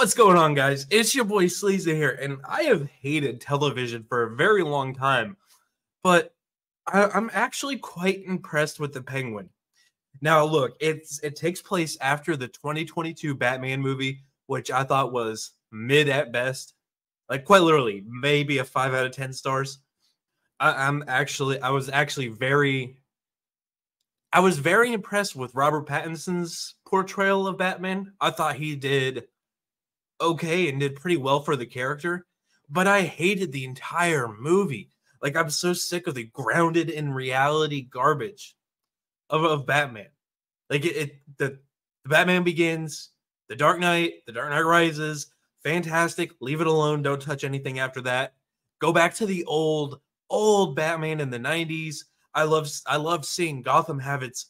What's going on, guys? It's your boy Sleazy here, and I have hated television for a very long time, but I'm actually quite impressed with the Penguin. Now, look, it takes place after the 2022 Batman movie, which I thought was mid at best, like quite literally, maybe a 5 out of 10 stars. I was very impressed with Robert Pattinson's portrayal of Batman. I thought he did okay and did pretty well for the character, but I hated the entire movie. Like, I'm so sick of the grounded in reality garbage of Batman. Like the Batman Begins, The Dark Knight Rises, fantastic. Leave it alone. Don't touch anything after that. Go back to the old Batman in the 90s. I loved seeing Gotham have its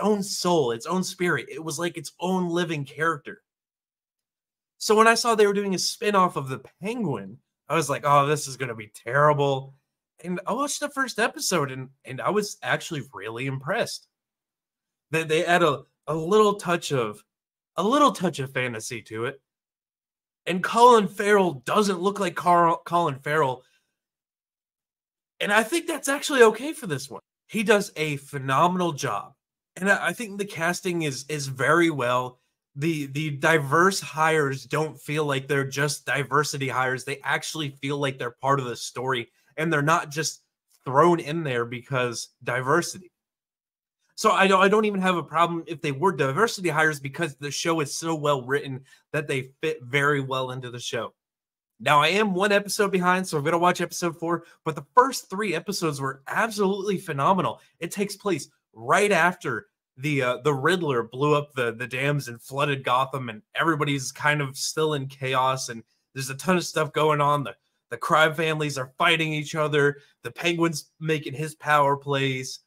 own soul, its own spirit. It was like its own living character. So when I saw they were doing a spin-off of the Penguin, I was like, oh, this is going to be terrible. And I watched the first episode, and I was actually really impressed. They add a little touch of fantasy to it. And Colin Farrell doesn't look like Colin Farrell. And I think that's actually okay for this one. He does a phenomenal job. And I think the casting is very well. The diverse hires don't feel like they're just diversity hires. They actually feel like they're part of the story, and they're not just thrown in there because diversity. So I don't even have a problem if they were diversity hires, because the show is so well written that they fit very well into the show. Now, I am one episode behind, so I'm going to watch episode 4, but the first 3 episodes were absolutely phenomenal. It takes place right after the Riddler blew up the dams and flooded Gotham, and everybody's kind of still in chaos, and there's a ton of stuff going on. The crime families are fighting each other. The Penguin's making his power plays,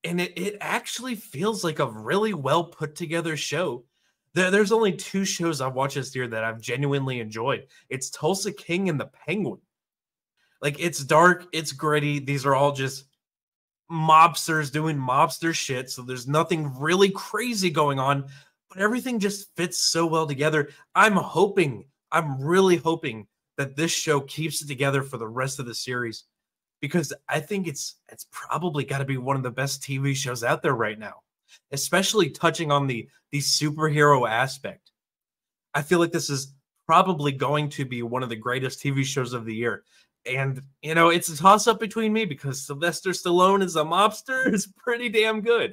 and it actually feels like a really well put together show. There's only 2 shows I've watched this year that I've genuinely enjoyed. It's Tulsa King and the Penguin. Like, it's dark, it's gritty. These are all just mobsters doing mobster shit, so there's nothing really crazy going on, but everything just fits so well together. I'm really hoping that this show keeps it together for the rest of the series, because I think it's probably got to be one of the best TV shows out there right now, especially touching on the superhero aspect. I feel like this is probably going to be one of the greatest TV shows of the year. And, you know, it's a toss-up between me, because Sylvester Stallone as a mobster is pretty damn good.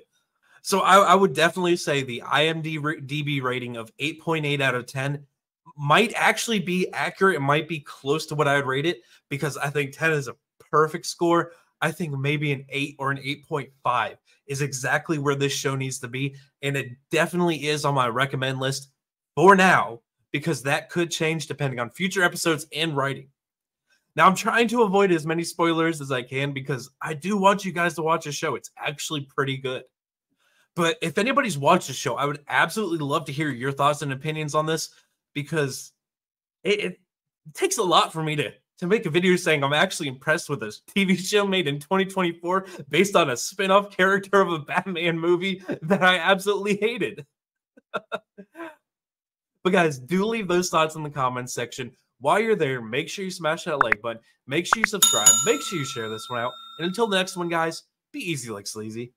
So I would definitely say the IMDb rating of 8.8 out of 10 might actually be accurate. It might be close to what I would rate it, because I think 10 is a perfect score. I think maybe an 8 or an 8.5 is exactly where this show needs to be. And it definitely is on my recommend list for now, because that could change depending on future episodes and writing. Now, I'm trying to avoid as many spoilers as I can, because I do want you guys to watch the show. It's actually pretty good. But if anybody's watched the show, I would absolutely love to hear your thoughts and opinions on this, because it takes a lot for me to make a video saying I'm actually impressed with this TV show made in 2024 based on a spin-off character of a Batman movie that I absolutely hated. But guys, do leave those thoughts in the comments section. While you're there, make sure you smash that like button. Make sure you subscribe. Make sure you share this one out. And until the next one, guys, be easy like Sleazy.